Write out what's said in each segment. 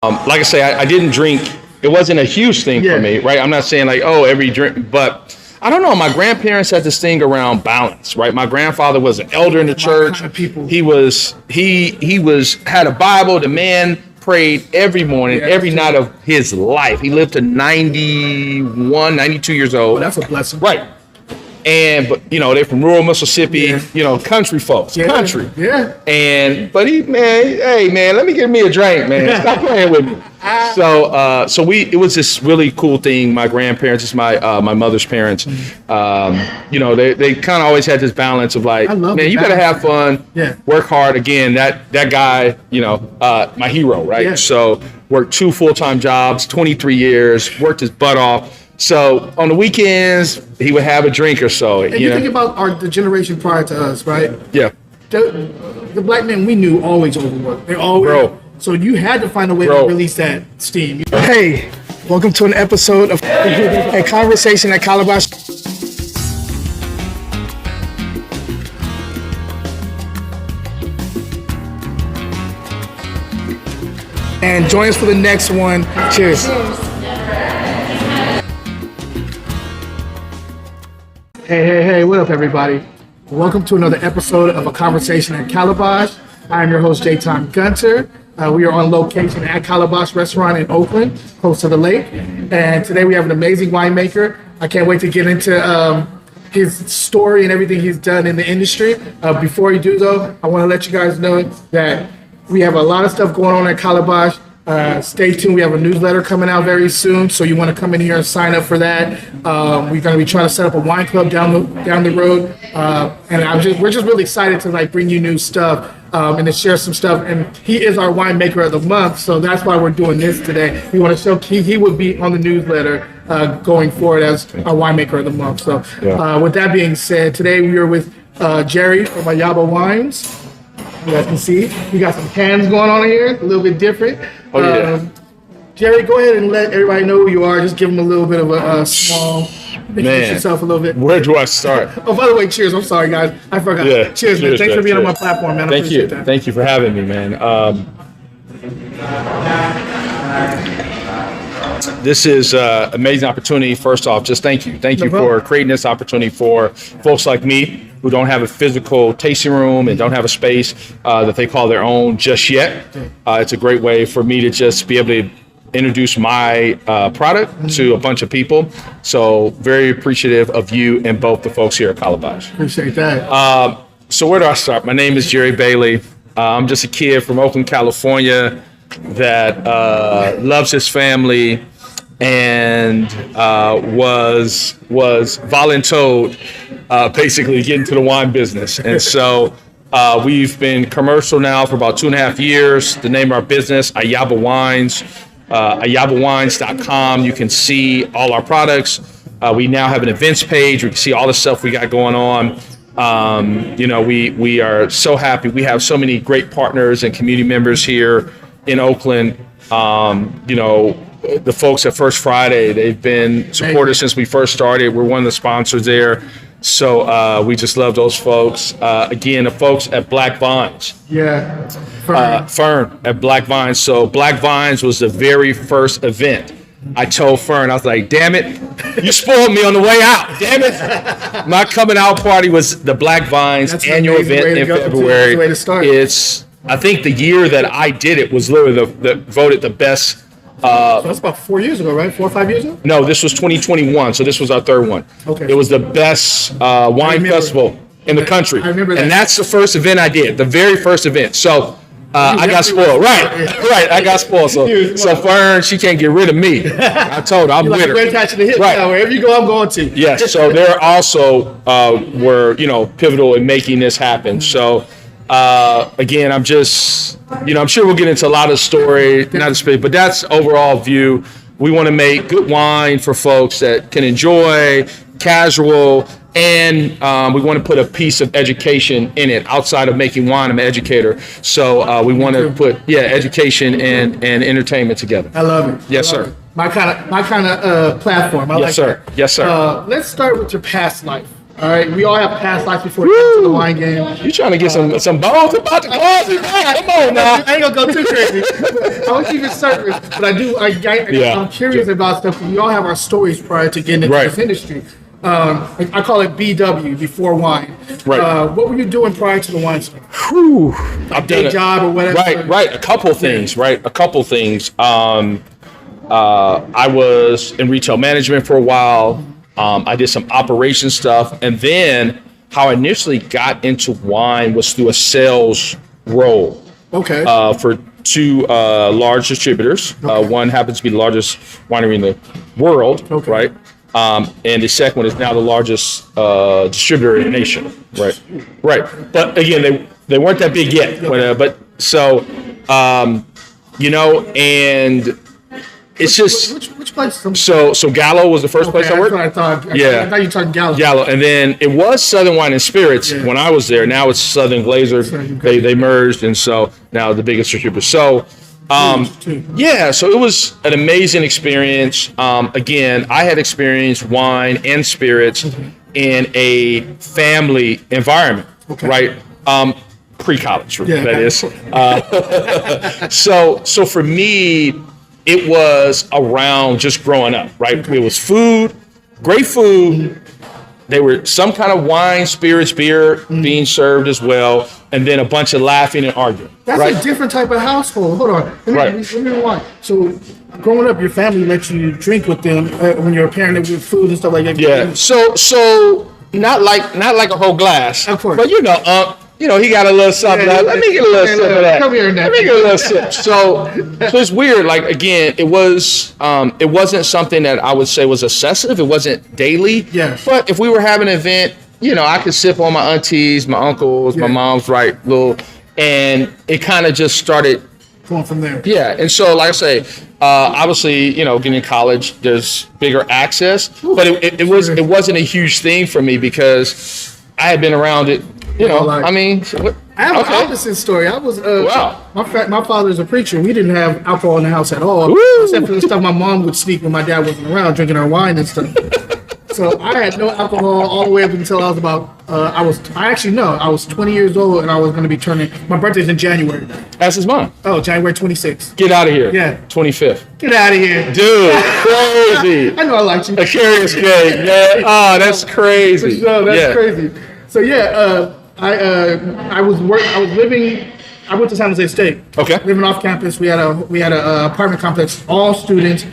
Like I say, I didn't drink. It wasn't a huge thing for me, right? I'm not saying like, oh, every drink, but I don't know. My grandparents had this thing around balance, right? My grandfather was an elder in the church. He had a Bible. The man prayed every morning, every night of his life. He lived to 91, 92 years old. Oh, that's a blessing. Right. But they're from rural Mississippi, country folks, country. Yeah. But hey man, let me give me a drink, man. Stop playing with me. It was this really cool thing. My grandparents, it's my mother's parents. They kind of always had this balance of like, man, you better have fun, work hard. Again, that guy, my hero, right? Yeah. So worked 2 full-time jobs, 23 years, worked his butt off. So on the weekends, he would have a drink or so. And you think about the generation prior to us, right? Yeah. The black men we knew always overworked. They always. So you had to find a way to release that steam. Hey, welcome to an episode of A Conversation at Calabash. And join us for the next one. Cheers. Hey, what up, everybody? Welcome to another episode of A Conversation at Calabash. I'm your host, J-Tom Gunter. We are on location at Calabash Restaurant in Oakland, close to the lake. And today we have an amazing winemaker. I can't wait to get into his story and everything he's done in the industry. Before we do, though, I want to let you guys know that we have a lot of stuff going on at Calabash. Stay tuned. We have a newsletter coming out very soon, so you want to come in here and sign up for that. We're going to be trying to set up a wine club down the road, and we're just really excited to bring you new stuff and to share some stuff. And he is our winemaker of the month, so that's why we're doing this today. We want to show he would be on the newsletter going forward as our winemaker of the month. So with that being said, today we are with Jerry from Ayaba Wines. You guys can see we got some cans going on here, a little bit different. Jerry, go ahead and let everybody know who you are. Just give them a little bit of a small, introduce yourself a little bit. Where do I start? Oh, by the way, cheers. I'm sorry, guys. I forgot. Yeah, cheers, man. Thanks for being on my platform, man. Thank you. Thank you for having me, man. This is an amazing opportunity. First off, just thank you. Thank you for creating this opportunity for folks like me who don't have a physical tasting room and don't have a space that they call their own just yet. It's a great way for me to just be able to introduce my product to a bunch of people. So very appreciative of you and both the folks here at Calabash. Appreciate that. So where do I start? My name is Jerry Bailey. I'm just a kid from Oakland, California that loves his family and was voluntold basically get into the wine business. And so we've been commercial now for about 2.5 years. The name of our business, Ayaba Wines, ayabawines.com. You can see all our products. We now have an events page. You can see all the stuff we got going on. We are so happy. We have so many great partners and community members here in Oakland. The folks at First Friday, they've been supporters since we first started. We're one of the sponsors there. So we just love those folks. Again, the folks at Black Vines. Yeah. Fern at Black Vines. So Black Vines was the very first event. I told Fern, I was like, damn it, you spoiled me on the way out. Damn it. My coming out party was the Black Vines annual event in February. Way to start. I think the year that I did it was literally voted the best. So that's about 4 years ago, right? 4 or 5 years ago? No, this was 2021. So this was our third one. Okay. It was the best wine festival in the country. I remember that. And that's the first event I did, the very first event. So I got spoiled. Right. I got spoiled. So Fern, she can't get rid of me. I told her I'm with her. We're attaching the hip. Right. Now, wherever you go, I'm going to. Yes. So they're also were pivotal in making this happen. So again, I'm just I'm sure we'll get into a lot of story, not to speak, but that's overall view. We want to make good wine for folks that can enjoy, casual, and we want to put a piece of education in it. Outside of making wine, I'm an educator, so we want to put education and entertainment together. I love it. Yes, sir. My kind of platform. Yes, sir. Yes, sir. Let's start with your past life. All right, we all have past lives before we get to the wine game. You trying to get some bones about the closet? Man, come on now. I ain't gonna go too crazy. I'll keep it surface, but I'm curious about stuff. We all have our stories prior to getting into this industry. I call it BW, before wine. Right. What were you doing prior to the wine store? I've done a job or whatever. Right. A couple things. I was in retail management for a while. I did some operation stuff, and then how I initially got into wine was through a sales role. Okay. For two large distributors. Okay. One happens to be the largest winery in the world, Okay. right? And the second one is now the largest distributor in the nation, right? Right. But again, they weren't that big yet. And it's just which place? so Gallo was the first place I worked. That's what I thought. Yeah. I thought you were talking Gallo. Gallo, and then it was Southern Wine and Spirits when I was there. Now it's Southern Glazer. They merged, and so now the biggest distributor. So, so it was an amazing experience. Again, I had experienced wine and spirits in a family environment, right? Pre-college, that is. So for me, it was around just growing up, right? It was food, great food. There were some kind of wine, spirits, beer being served as well, and then a bunch of laughing and arguing. That's a different type of household. Hold on. Let me rewind. So, growing up, your family let you drink with them when you're a parent with food and stuff like that. Yeah. So not like a whole glass. Of course. But he got a little something. Let me get a little sip of that. Come here, Let me get a little sip. So it's weird. Like, again, it wasn't something that I would say was excessive. It wasn't daily. Yeah. But if we were having an event, I could sip on my aunties, my uncles, my mom's and it kind of just started going from there. Yeah. And so, like I say, obviously, getting in college, there's bigger access, but it wasn't a huge thing for me because I had been around it. I have an opposite story. I was wow. My father's a preacher. We didn't have alcohol in the house at all, except for the stuff my mom would sneak when my dad wasn't around, drinking our wine and stuff. So I had no alcohol all the way up until I was about. I was 20 years old, and I was going to be turning. My birthday's in January. That's his mom. Oh, January 26th. Get out of here. Yeah. 25th. Get out of here, dude. Crazy. I know I liked you. A curious cake, man. Oh, that's crazy. That's crazy. So I went to San Jose State. Okay. Living off campus, we had a apartment complex, all students.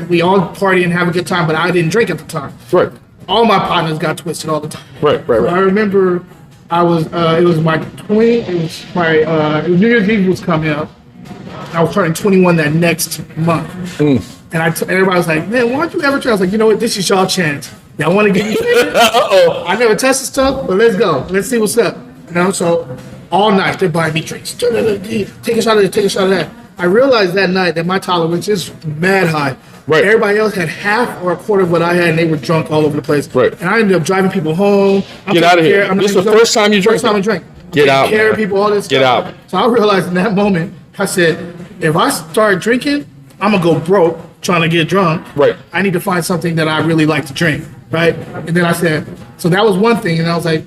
We all party and have a good time, but I didn't drink at the time. Right. All my partners got twisted all the time. Right. So I remember it was New Year's Eve was coming up. I was turning 21 that next month. And everybody was like, man, why don't you ever try? I was like, you know what, this is y'all chance. Y'all want to get me? I never tested stuff, but let's go. Let's see what's up. So all night they're buying me drinks. Take a shot of this, take a shot of that. I realized that night that my tolerance is mad high. Right. Everybody else had half or a quarter of what I had, and they were drunk all over the place. Right. And I ended up driving people home. Get out of here. This is the first time you drank? First time I drank. Get out. Care of people, all this Get stuff. out. So I realized in that moment, I said, if I start drinking, I'm going to go broke trying to get drunk. Right. I need to find something that I really like to drink. Right. And then I said, so that was one thing. And I was like,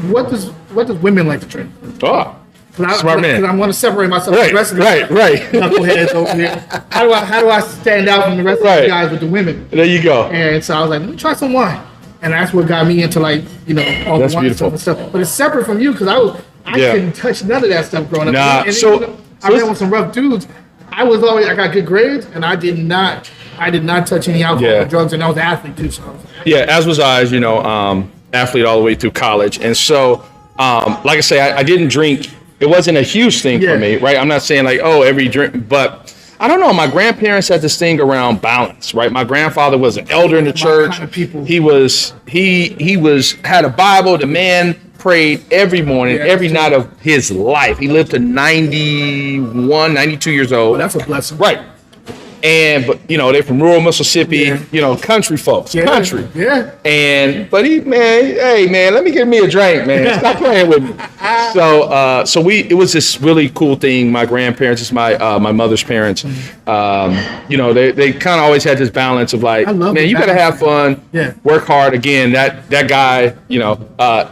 what does women like to drink? Oh. Smart man. Because I want to separate myself from the rest of the knuckleheads over here. How do I stand out from the rest of the guys with the women? There you go. And so I was like, let me try some wine. And that's what got me into all the wine stuff and stuff. But it's separate from you because I couldn't touch none of that stuff growing up. Nah. I ran with some rough dudes. I got good grades, and I did not touch any alcohol or drugs, and I was an athlete too. So as was I, athlete all the way through college, and so like I say, I didn't drink. It wasn't a huge thing for me, right? I'm not saying like, every drink, but I don't know. My grandparents had this thing around balance, right? My grandfather was an elder in the church. Kind of people. He had a Bible. The man prayed every morning, every night of his life. He lived to 91, 92 years old. That's a blessing. Right. but they're from rural Mississippi, Yeah. country folks, Yeah. country. Yeah. But hey man, let me get me a drink, man. Stop playing with me. It was this really cool thing. My grandparents, it's my mother's parents. They kind of always had this balance of like, I love man, the you gotta balance. have fun, Yeah. work hard. Again, that guy,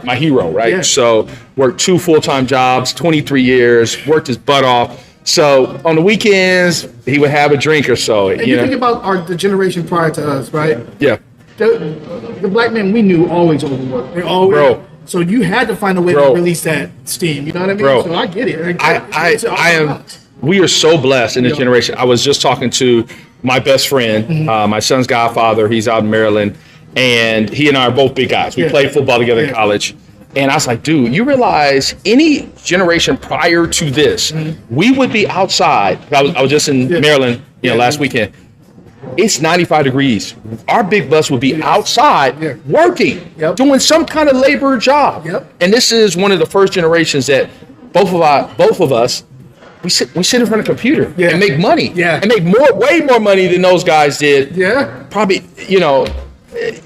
my hero, right? Yeah. So worked 2 full-time jobs, 23 years, worked his butt off. So on the weekends, he would have a drink or so. And you think about the generation prior to us, right? Yeah. The black men we knew always overworked. They always. Bro. So you had to find a way Bro. to release that steam. You know what I mean? Bro. So I get it. I am. We are so blessed in this generation. I was just talking to my best friend, my son's godfather. He's out in Maryland, and he and I are both big guys. We played football together in college. And I was like, dude, you realize any generation prior to this, we would be outside. I was just in Maryland, last weekend. It's 95 degrees. Our big bus would be outside working, doing some kind of labor job. Yep. And this is one of the first generations that both of us, we sit in front of a computer and make money. Yeah. And make way more money than those guys did. Yeah. Probably,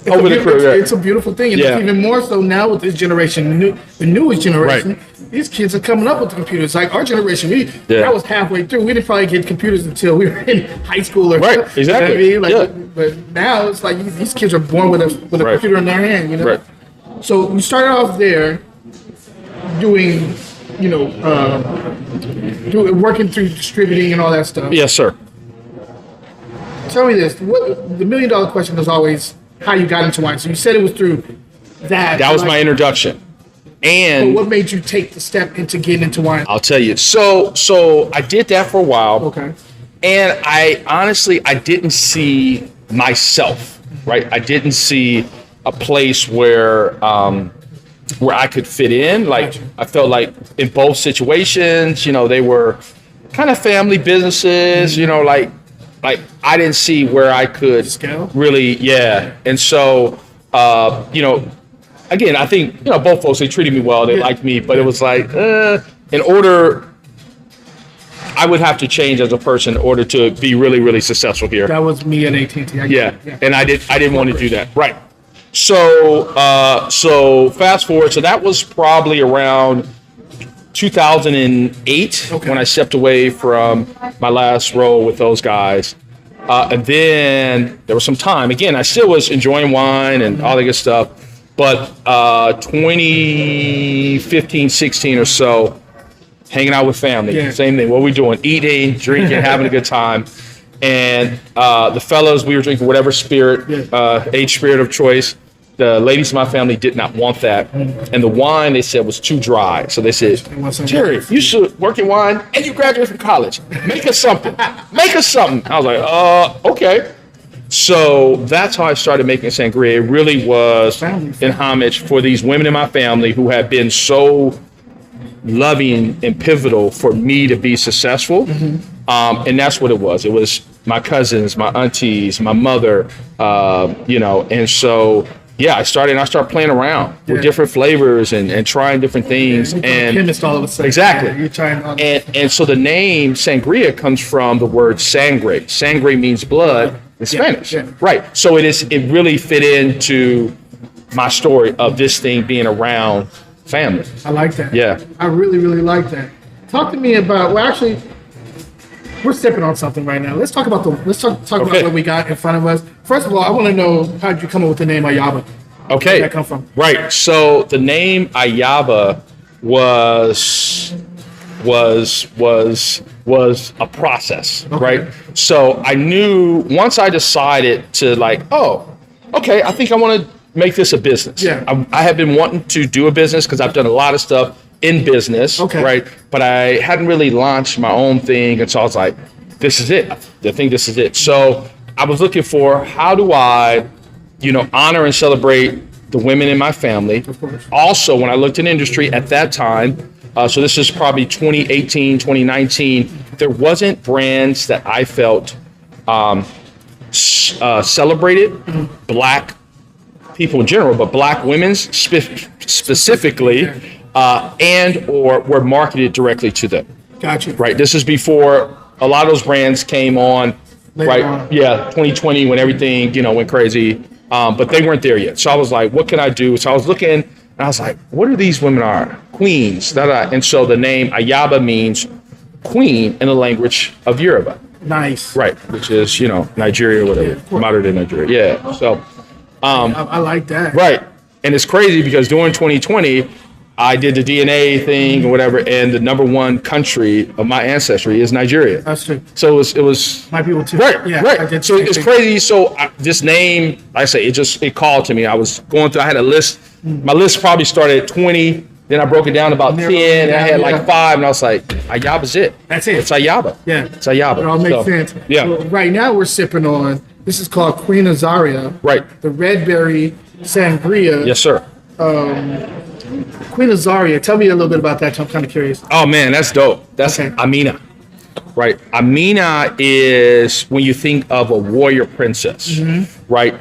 over the career. It's a beautiful thing, and it's even more so now with this generation, the newest generation. Right. These kids are coming up with the computers. Like our generation, that was halfway through. We didn't probably get computers until we were in high school or Right, exactly. You know what I mean? But now it's like these kids are born with a computer in their hand. Right. So you started off there doing, working through distributing and all that stuff. Yes, sir. Tell me this: the $1 million question is always how you got into wine. So you said it was through that. That was my introduction. And what made you take the step into getting into wine? I'll tell you. So I did that for a while. Okay. And I honestly didn't see myself, right? I didn't see a place where I could fit in. Like Gotcha. I felt like in both situations, they were kind of family businesses, like I didn't see where I could Scale? really, And so, again, I think, both folks, they treated me well, they liked me, but it was like, in order, I would have to change as a person in order to be really, really successful here. That was me at AT&T. And I didn't want to do that. Right. So fast forward. So that was probably around 2008 when I stepped away from my last role with those guys. And then there was some time. Again, I still was enjoying wine and all that good stuff. But 2015, 16 or so, hanging out with family. Yeah. Same thing. What we doing? Eating, drinking, having a good time. And the fellas, we were drinking whatever spirit, age spirit of choice. The ladies in my family did not want that. And the wine, they said, was too dry. So they said, Jerry, you should work in wine and you graduated from college. Make us something. Make us something. I was like, okay. So that's how I started making sangria. It really was in homage for these women in my family who have been so loving and pivotal for me to be successful. And that's what it was. It was my cousins, my aunties, my mother, and so I started playing around with different flavors and trying different things. And chemist all of a sudden. Exactly. You're trying all and so the name sangria comes from the word sangre. Sangre means blood in Spanish. Right. So it really fit into my story of this thing being around family. I like that. Yeah. I really, really like that. Talk to me about, we're sipping on something right now. Let's talk about about what we got in front of us. First of all, I want to know, how did you come up with the name Ayaba? Okay. Where did that come from? Right. So the name Ayaba was a process, right? So I knew once I decided to I think I want to make this a business. Yeah. I have been wanting to do a business because I've done a lot of stuff in business, right? But I hadn't really launched my own thing. And so I was like, this is it. I think this is it. So I was looking for, how do I, honor and celebrate the women in my family. Of course. Also, when I looked in industry at that time, so this is probably 2018, 2019, there wasn't brands that I felt celebrated Black people in general, but Black women specifically, and or were marketed directly to them. Gotcha. Right. This is before a lot of those brands came on right? on. Yeah, 2020 when everything, went crazy. But they weren't there yet. So I was like, what can I do? So I was looking and I was like, what are these women are? Queens. And so the name Ayaba means queen in the language of Yoruba. Nice. Right, which is, Nigeria or whatever, modern day Nigeria. Yeah, so. I like that. Right, and it's crazy because during 2020, I did the DNA thing or whatever, and the number one country of my ancestry is Nigeria. That's true. So it was My people too. right, Yeah, right. I did So the same it's thing. crazy. So this name, like I say, it called to me. I was going through. I had a list. My list probably started at 20. Then I broke it down to about 10. And I had like 5, and I was like, Ayaba's it. That's it. It's Ayaba. Yeah. It's Ayaba. It all makes So, sense. Yeah. So right now we're sipping on, this is called Queen Azaria. Right. The red berry sangria. Yes, sir. Queen Azaria. Tell me a little bit about that. I'm kind of curious. Oh man, that's dope. That's Okay. Amina. Right. Amina is when you think of a warrior princess, right?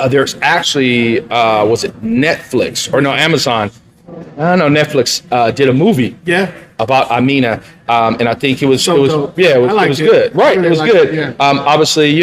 There's actually, was it Netflix or no, Amazon? I don't know. Netflix did a movie Yeah. about Amina, and I think it was dope. yeah, I liked it was it. good. Right, Really it was liked good. it, yeah. Obviously,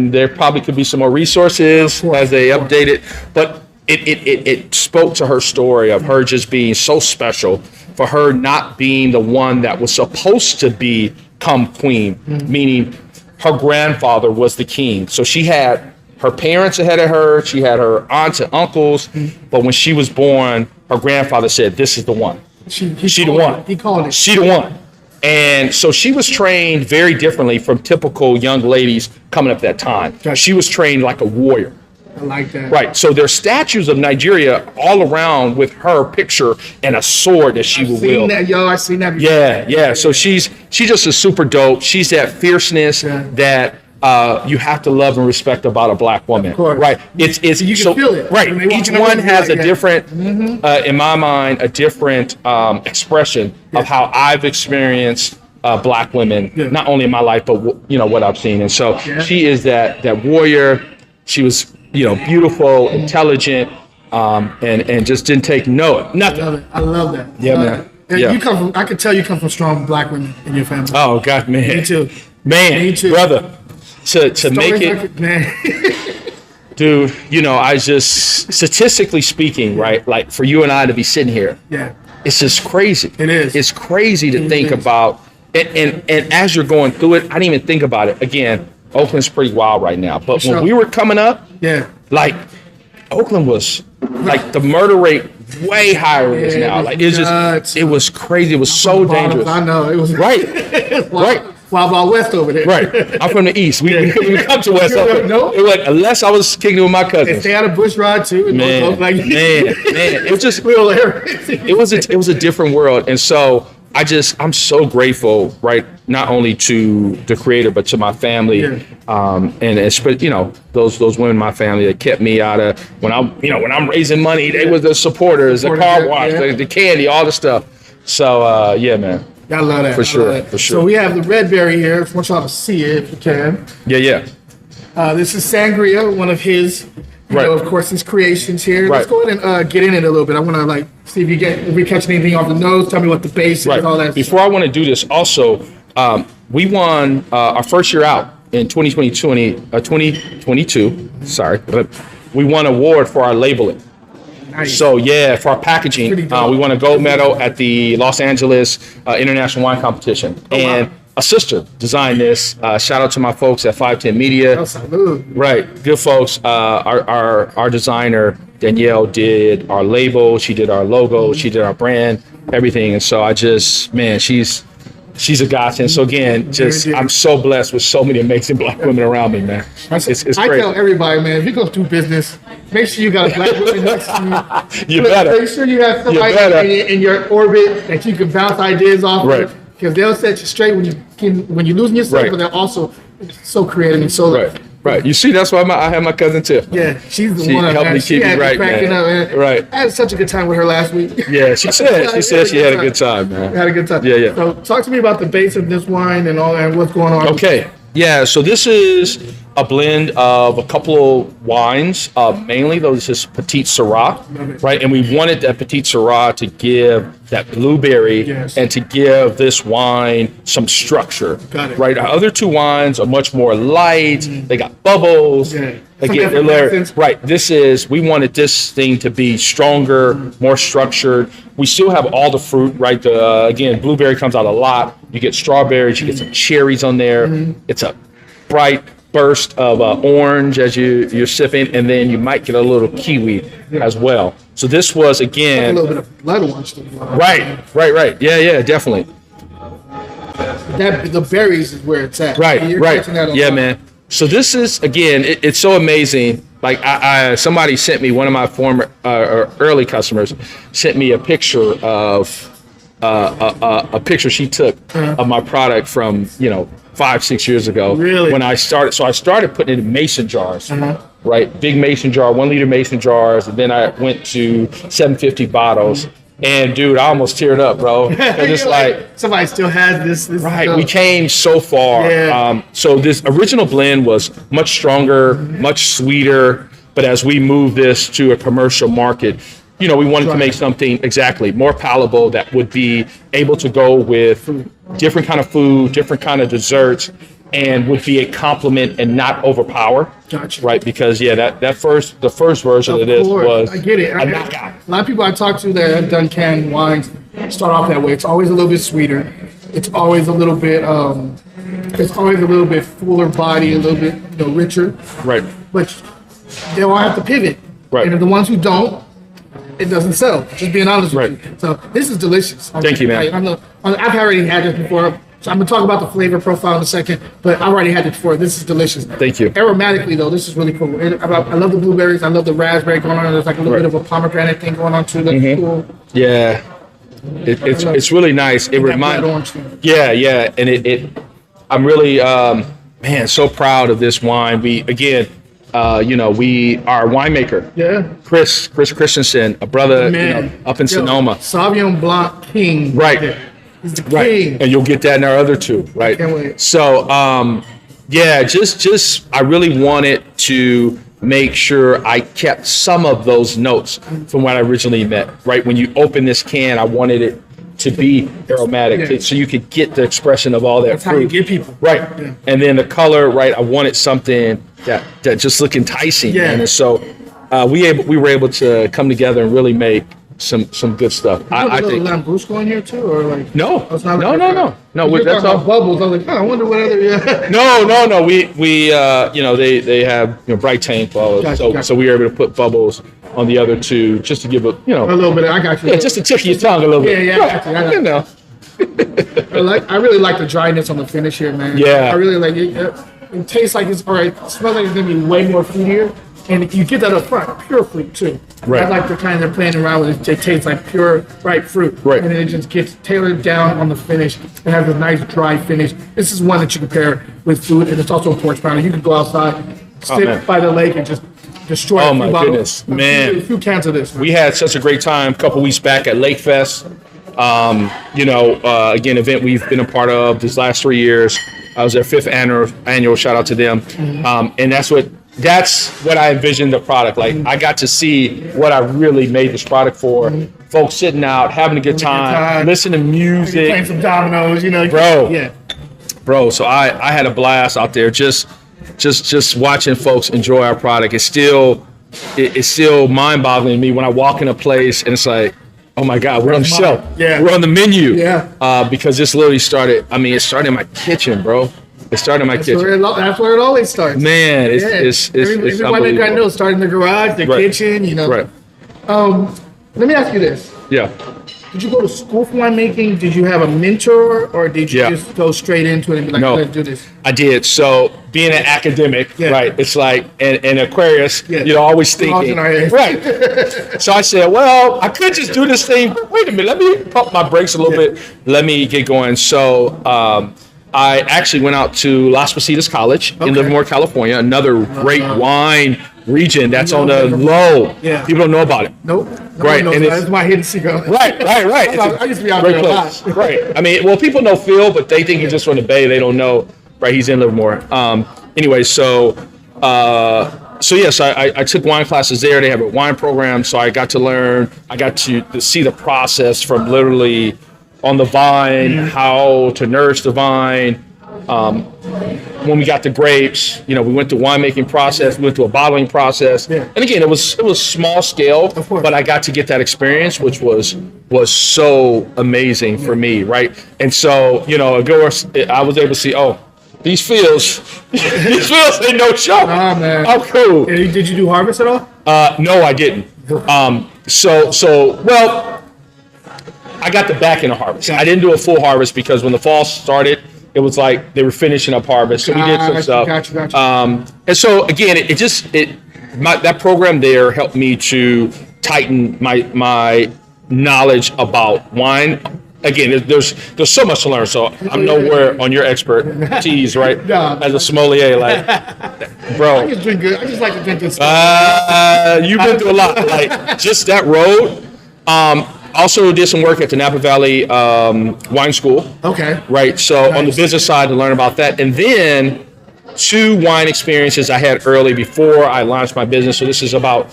there probably could be some more resources Of course, as they of course. update it, but it spoke to her story of her just being so special, for her not being the one that was supposed to become queen, meaning her grandfather was the king. So she had her parents ahead of her, she had her aunts and uncles, but when she was born, her grandfather said, "This is the one." She the called one. it. He called it. She the one. And so she was trained very differently from typical young ladies coming up that time. Gotcha. She was trained like a warrior. I like that. Right. So there's statues of Nigeria all around with her picture and a sword that she will Seen wield. that, yo. I seen that. before. Yeah, yeah. So she's just a super dope. She's that fierceness Yeah. that you have to love and respect about a black woman. Of course. Right. It's You can feel it. Right. When they walk Each in the one room, has like a that. different, in my mind, a different expression of how I've experienced black women, Yeah. not only in my life, but what I've seen. And so Yeah. she is that warrior. She was beautiful, intelligent, and just didn't take nothing. I love that. Yeah, Love man. that. And Yeah. you come from. I could tell you come from strong black women in your family. Oh God, man. Me too. Man, Me too. brother, to make Stories it, like- man. dude. I just statistically speaking, right? Like for you and I to be sitting here, Yeah. it's just crazy. It is. It's crazy to think is. about. And as you're going through it, I didn't even think about it. Again, Oakland's pretty wild right now. But Sure. when we were coming up, Yeah. like Oakland was like the murder rate way higher than it is Yeah, it now. was Like it's nuts. just, it was crazy. It was so dangerous. I know it was Right. Right. Wild West over there. Right. I'm from the East. We come to West You Oakland. don't know? It was, unless I was kicking it with my They cousins. stay out of Bush Rod too. And Man, those, like, man. It was just real areas. it was a different world. And so I'm so grateful, right? Not only to the creator, but to my family. Yeah. And especially, those women in my family that kept me out of when I'm raising money, they were the supporters, the car wash, yeah. the candy, all the stuff. So yeah, man. I love that. For I sure, love that. for sure. So we have the red berry here. I want y'all to see it if you can. Yeah. This is sangria, one of his, Right. of course, his creations here. Let's Right. go ahead and get in it a little bit. I want to see if we catch anything off the nose. Tell me what the base is, Right. all that. Before I want to do this, also, we won our first year out in 2022. Sorry, but we won an award for our labeling. Nice. So yeah, for our packaging, Pretty dope. we won a gold medal at the Los Angeles International Wine Competition, and a sister designed this. Shout out to my folks at 510 Media. Oh, salud. Right, good folks. Our designer Danielle did our label. She did our logo. She did our brand, everything. And so she's a godsend. So again, I'm so blessed with so many amazing black women around me, man. It's I great. tell everybody, man, if you go do business, make sure you got a black woman next to you. You better. Make sure you have somebody better. in your orbit that you can bounce ideas off Right. of. Because they'll set you straight when you're losing yourself, Right. but they're also so creative and so Right. You see, that's why I have my cousin Tiff. Yeah, she's the She one. helped man. me She keep had it right, cracking man. up, man. Right. I had such a good time with her last week. Yeah, she said she had a good time, man. Had a good time. Yeah. So talk to me about the base of this wine and all that, and what's going on. Okay. Yeah, so this is a blend of a couple of wines, mainly those is Petite Syrah, right? And we wanted that Petite Syrah to give that blueberry and to give this wine some structure, right? Our other two wines are much more light. They got bubbles. Again, right. We wanted this thing to be stronger, more structured. We still have all the fruit, right? Again, blueberry comes out a lot. You get strawberries, you get some cherries on there. It's a bright burst of orange as you're sipping, and then you might get a little kiwi as well. So this was, again, a little bit of blood orange. Right. Yeah, definitely. The berries is where it's at. Right. Yeah, man. So this is, again, it's so amazing. Like somebody sent me, one of my former early customers sent me a picture of a picture she took of my product from 5-6 years ago. Really? When I started. So I started putting it in mason jars, right? Big mason jar, 1 liter mason jars. And then I went to 750 bottles. And dude, I almost teared up, bro. It's like somebody still has this right. We came so far. So this original blend was much stronger, much sweeter. But as we move this to a commercial market, we wanted to make something exactly more palatable that would be able to go with different kind of food, different kind of desserts, and would be a compliment and not overpower. Gotcha. Right? Because the first version of this was I get it. a knockout. A lot of people I talk to that have done canned wines start off that way. It's always a little bit sweeter. It's always a little bit fuller body, a little bit richer. Right. But they all have to pivot. Right. And the ones who don't, it doesn't sell. Just being honest with you. So this is delicious. Thank you, man. I've already had this before. So I'm going to talk about the flavor profile in a second, but I've already had it before. This is delicious. Thank you. Aromatically, though, this is really cool. I love the blueberries. I love the raspberry going on. There's like a little bit of a pomegranate thing going on, too. That's cool. Yeah. It's really nice. It reminds me. Yeah. And I'm really, so proud of this wine. We our winemaker. Yeah. Chris Christensen, a brother up in Sonoma. Sauvignon Blanc King. Right. He's the king. And you'll get that in our other two, right? Can't wait. So, just I really wanted to make sure I kept some of those notes from what I originally meant, right? When you open this can, I wanted it to be aromatic, so you could get the expression of all that fruit. That's how you get people. Right. Yeah. And then the color, right? I wanted something that just looked enticing. Yeah. And so we were able to come together and really make some good stuff. I think Lambrusco in here too, or like no. That's all bubbles. I was like, I wonder what other. Yeah. No. We they have bright tank bubbles, so we were able to put bubbles on the other two just to give a little bit. I got you. Yeah, just to tip your tongue a little bit. Yeah, I got you. I really like the dryness on the finish here, man. Yeah. I really like it. It tastes like it's all right. It smells like it's gonna be way more fruitier. And you get that up front, pure fruit too. Right. I like the kind they're playing around with. It tastes like pure, ripe fruit. Right. And then it just gets tailored down on the finish. It has a nice dry finish. This is one that you can pair with food, and it's also a porch pounder. You can go outside, sit by the lake, and just destroy a few bottles. Man. A few cans of this. Man. We had such a great time a couple weeks back at Lake Fest. Again, event we've been a part of these last 3 years. I was their 5th annual. Shout out to them. And that's what I envisioned the product. Like I got to see what I really made this product for. Folks sitting out, having a good time, listening to music, playing some dominoes, bro. Yeah, bro. So I had a blast out there just watching folks enjoy our product. It's still mind-boggling to me when I walk in a place and it's like, oh my God, we're on the shelf. Yeah, we're on the menu. Yeah, because this literally started. It started in my kitchen, bro. It started in my kitchen. That's where it always starts. Man, it's everybody I know starting in the garage, the kitchen, Right. Let me ask you this. Yeah. Did you go to school for winemaking? Did you have a mentor, or did you just go straight into it and be like, let's do this? I did. So being an academic, right? It's like an Aquarius, always thinking. Right. So I said, well, I could just do this thing. Wait a minute, let me pump my brakes a little bit. Let me get going. So I actually went out to Las Positas College in Livermore, California, another great wine region that's on the low. Yeah. People don't know about it. Nope. Right. And it's my hidden secret. Right. I used to be out there a lot. Right. People know Phil, but they think he's just from the Bay. They don't know, right? He's in Livermore. anyway, so yes, I took wine classes there. They have a wine program, so I got to learn. I got to see the process from literally on the vine, how to nourish the vine. When we got the grapes, we went through winemaking process, we went through a bottling process, and again, it was small scale, but I got to get that experience, which was so amazing for me, right? And so I was able to see, these fields ain't no joke. Nah, man. Oh, cool. And did you do harvest at all? No, I didn't. Well, I got the back end of harvest. I didn't do a full harvest because when the fall started, it was like they were finishing up harvest, so we did some stuff. Gotcha. And so again, that program there helped me to tighten my knowledge about wine. Again, there's so much to learn. So I'm nowhere on your expertise, right? As a sommelier, like, bro. I just drink good. I just like to drink this stuff. You've been through a lot. Like just that road. Also did some work at the Napa Valley Wine School. Okay. Right. So on the business side to learn about that, and then 2 wine experiences I had early before I launched my business. So this is about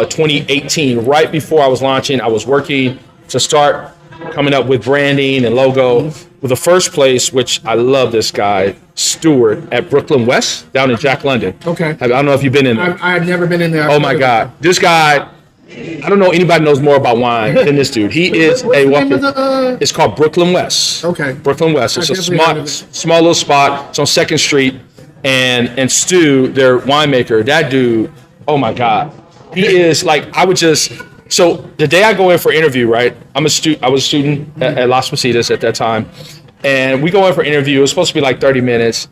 2018. Right before I was launching, I was working to start coming up with branding and logo with the first place, which I love this guy, Stewart at Brooklyn West down in Jack London. Okay. I don't know if you've been in there. I've never been in there. Oh my God. This guy, I don't know anybody knows more about wine than this dude. He is What's the name of it's called Brooklyn West. Okay. Brooklyn West. It's a small little spot. It's on 2nd Street. And Stu, their winemaker, that dude, oh my God. He is like, so the day I go in for interview, right? I was a student at Las Positas at that time. And we go in for interview. It was supposed to be like 30 minutes.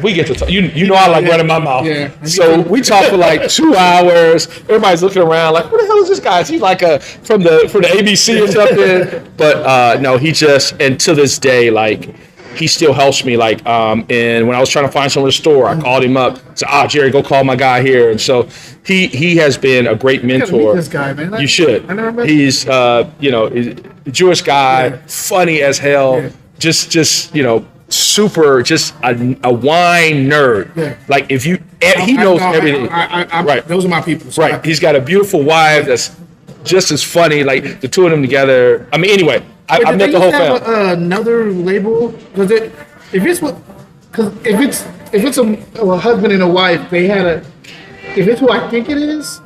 We get to talk. You know I like running my mouth. Yeah. So we talk for like 2 hours. Everybody's looking around like, what the hell is this guy? Is he like from the ABC or something? But no, and to this day, like, he still helps me. Like, and when I was trying to find somewhere to store, I called him up. Said, Jerry, go call my guy here. And so he has been a great mentor. Meet this guy, man. You should. I never met him. He's he's a Jewish guy, funny as hell. Yeah. Just super, just a wine nerd. Yeah. Like he knows everything. Right. Those are my people. So Right. He's got a beautiful wife that's just as funny. Like the two of them together. I mean, anyway, I met the whole family. Another label, because if it's a husband and a wife, they had if it's who I think it is,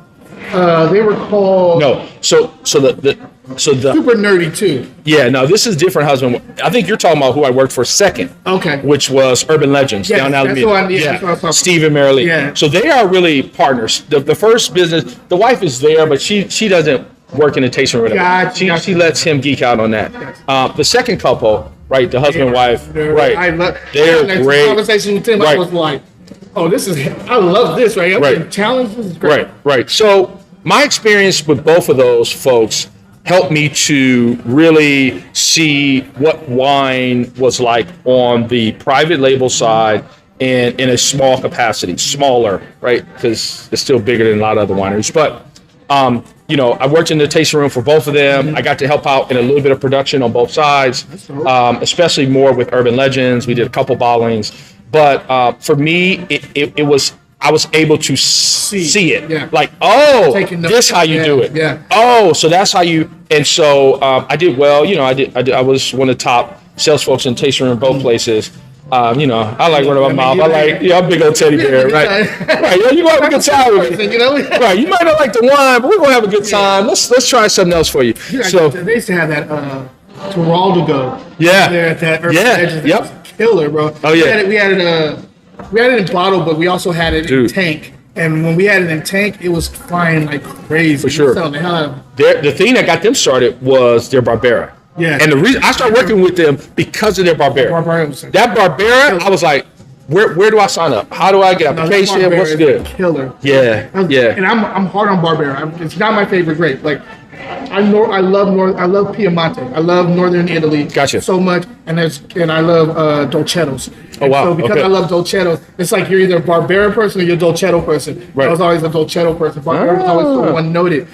they were called. No. So the super nerdy too. Yeah, no, this is different husband. I think you're talking about who I worked for second. Okay. Which was Urban Legends down in Alameda. That's what I was talking Steve and Mary Lee. Yeah. So they are really partners. The first business, the wife is there, but she doesn't work in the tasting room. Gotcha. She lets him geek out on that. The second couple, right, the husband and wife, right, they're great. Conversation with Tim, I was like, I love this, right? I'm getting challenged. This is great. Right. So my experience with both of those folks helped me to really see what wine was like on the private label side and in a small capacity, smaller, right? Because it's still bigger than a lot of other wineries. But, I worked in the tasting room for both of them. I got to help out in a little bit of production on both sides, especially more with Urban Legends. We did a couple bottlings. But for me, I was able to see it. Yeah. Like, this how you do it. Yeah. Oh, so that's how you. And so I did well. I was one of the top sales folks in the tasting room in both places. I like running my mouth. I'm a big old teddy bear, right? Right. Yeah, you gonna have a good time with me. Right. You might not like the wine, but we're gonna have a good time. Let's try something else for you. So they used to have that Geraldo. Yeah. There at that Urban Legends. Yep. It was killer, bro. Oh yeah. We had it in bottle, but we also had it in tank. And when we had it in tank, it was flying like crazy. For sure. The thing that got them started was their Barbera. Yeah. And the reason I started working with them because of their Barbera. That Barbera, I was like, where do I sign up? How do I get application? What's good? Killer. Yeah. And I'm hard on Barbera. It's not my favorite grape. Like I love Piemonte. I love Northern Italy. Gotcha. So much, and I love Dolcettos. Oh wow! So because I love Dolcettos, it's like you're either a Barbera person or you're a Dolcetto person. Right. I was always a Dolcetto person. Barbera was always so one noted.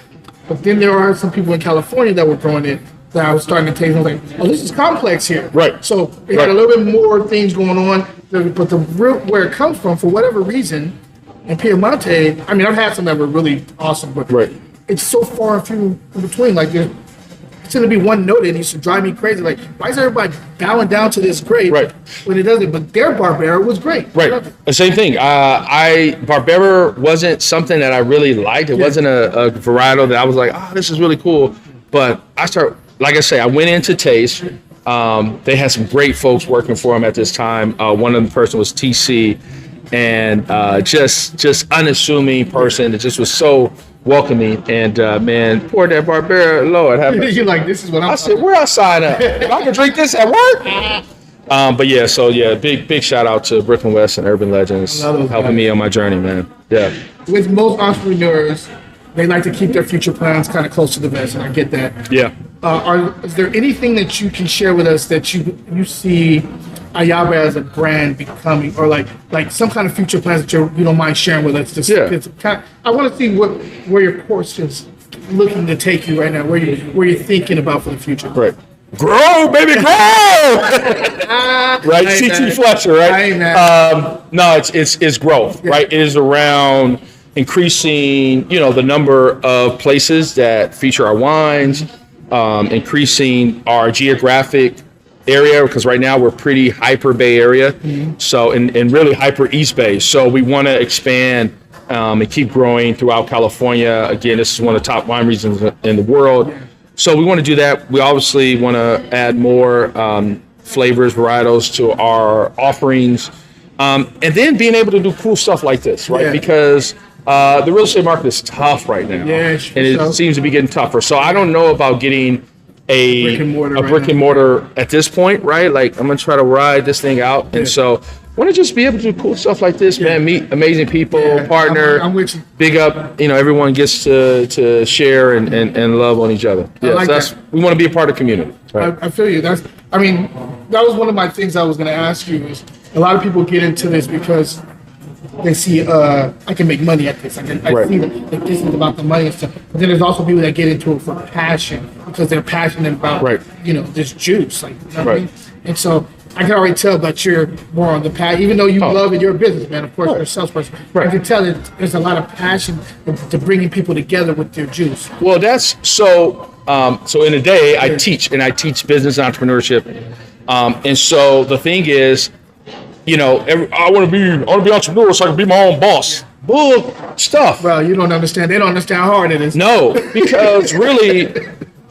But then there are some people in California that were growing it that I was starting to taste. I was like, this is complex here. Right. So it had a little bit more things going on. but the root where it comes from, for whatever reason, in Piemonte, I mean, I've had some that were really awesome, but Right. it's so far and few in between. Like, it's going to be one note, and it used to drive me crazy. Like, why is everybody bowing down to this grape Right. when it doesn't? But their Barbera was great. Right. The same thing. Barbera wasn't something that I really liked. It wasn't a varietal that I was like, oh, this is really cool. But like I say, I went into taste. They had some great folks working for them at this time. One of the person was TC, and just unassuming person that just was so welcoming. And man, pour that Barbera, Lord have mercy. You're like, this is what I said, where I sign up? If I can drink this at work. But yeah, so yeah, big shout out to Brooklyn West and Urban Legends helping me on my journey, man. Yeah. With most entrepreneurs, they like to keep their future plans kind of close to the vest, and I get that. Yeah. Is there anything that you can share with us that you see Ayaba as a brand becoming, or like some kind of future plans that you don't mind sharing with us? I want to see where your course is looking to take you right now, where you're thinking about for the future. Right. Grow, baby, grow! Right, CT Fletcher, right? No, it's growth, right? It is around increasing, the number of places that feature our wines, increasing our geographic area, because right now we're pretty hyper Bay Area, so and really hyper East Bay. So we want to expand and keep growing throughout California. Again, this is one of the top wine regions in the world. So we want to do that. We obviously want to add more flavors, varietals to our offerings, and then being able to do cool stuff like this, right? Yeah. Because the real estate market is tough right now, and it seems to be getting tougher. So I don't know about getting a brick and mortar at this point, right? Like, I'm gonna try to ride this thing out, and so want to just be able to do cool stuff like this, man. Meet amazing people, partner. I'm with you. Big up, everyone gets to share and love on each other. Yeah, like so we want to be a part of the community. Right? I feel you. That was one of my things I was going to ask you. Is a lot of people get into this because they see I can make money at this. I see that this is about the money and stuff. But then there's also people that get into it for passion, because they're passionate about this juice, like, you know what I mean? And so I can already tell that you're more on the path, even though you love it. You're a businessman, of course. You're a salesperson. I can tell that there's a lot of passion to bringing people together with their juice. Well, that's so. So in a day, I teach business and entrepreneurship, and so the thing is, I want to be entrepreneur so I can be my own boss. Bull stuff. Well, you don't understand. They don't understand how hard it is. No, because really,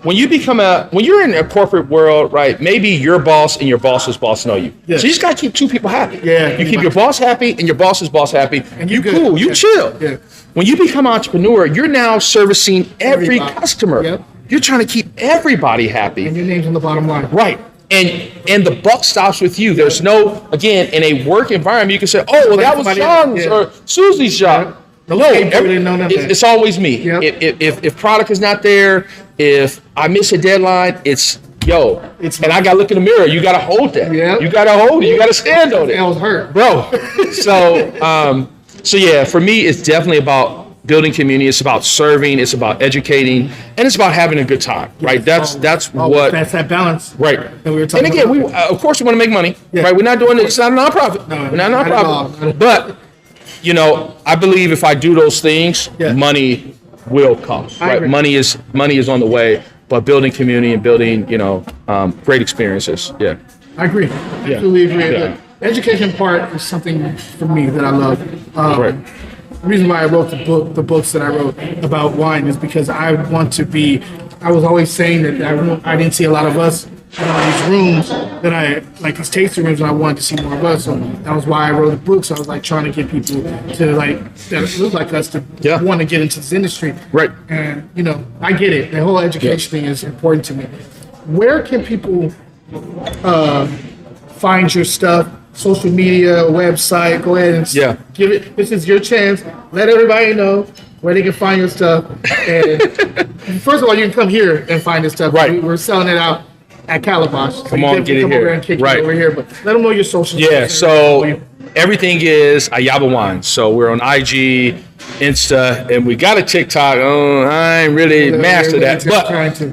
when you're in a corporate world, right? Maybe your boss and your boss's boss know you. Yeah. So you just gotta keep two people happy. Yeah. You keep your boss happy and your boss's boss happy. And you cool. You chill. Yeah. When you become an entrepreneur, you're now servicing every customer. Yep. You're trying to keep everybody happy. And your name's on the bottom line. Right. And the buck stops with you. There's no, again, in a work environment, you can say, oh, well, that was Sean's or Susie's job. No, it's always me. Yep. If product is not there, if I miss a deadline, and I got to look in the mirror. You got to hold that. Yep. You got to hold it. You got to stand on it. That was hurt. Bro. So yeah, for me, it's definitely about building community. It's about serving. It's about educating, and it's about having a good time, right? That's that balance, right? That we were talking and again, about. of course we want to make money, right? We're not doing it. It's not a nonprofit. We're not a nonprofit. But I believe if I do those things, money will come. Right? Money is on the way. But building community and building, great experiences. Yeah, I agree. I absolutely agree. Yeah. The education part is something for me that I love. Right. The reason why I wrote the books that I wrote about wine is because I want to be. I was always saying that I didn't see a lot of us in these rooms that I like, these tasting rooms, and I wanted to see more of us. So that was why I wrote the book. So I was like trying to get people to that look like us to want to get into this industry. Right. And I get it. The whole education thing is important to me. Where can people find your stuff? Social media, website, go ahead and give it. This is your chance. Let everybody know where they can find your stuff. And first of all, you can come here and find this stuff. Right. We're selling it out at Calabash. Come on, get it here. Over and kick it over here, but let them know your social. Yeah. So everything is Ayaba Wines. So we're on IG, Insta, and we got a TikTok. I ain't really mastered that, but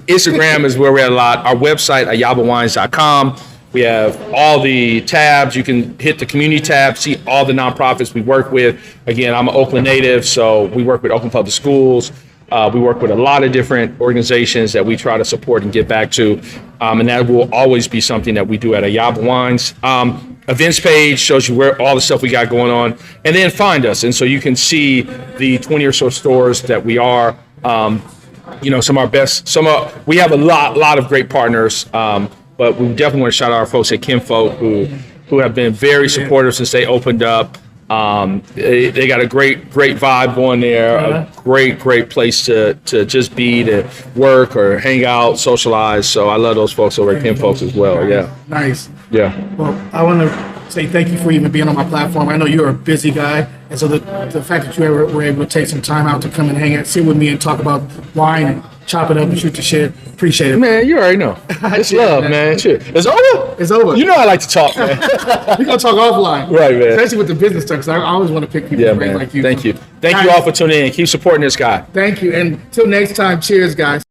Instagram is where we're at a lot. Our website, ayabawines.com. We have all the tabs. You can hit the community tab, see all the nonprofits we work with. Again, I'm an Oakland native, so we work with Oakland Public Schools. We work with a lot of different organizations that we try to support and give back to. And that will always be something that we do at Ayaba Wines. Events page shows you where all the stuff we got going on, and then find us. And so you can see the 20 or so stores that we are. Some of our best. We have a lot of great partners, but we definitely want to shout out our folks at Kinfolk who have been very supportive since they opened up. They got a great vibe going there. A great place to just be, to work or hang out, socialize. So I love those folks over at Kinfolk as well. Yeah. Nice. Yeah. Well, I want to say thank you for even being on my platform. I know you're a busy guy, and so the fact that you were able to take some time out to come and hang out, sit with me, and talk about wine and chop it up and shoot the shit. Appreciate it. Man, you already know. It's love, man. Shit. It's over? It's over. You know I like to talk, man. We're going to talk offline. Right, man. Especially with the business stuff, because I always want to pick people Man. like you. Thank you. Thank you all for tuning in. Keep supporting this guy. Thank you. And until next time, cheers, guys.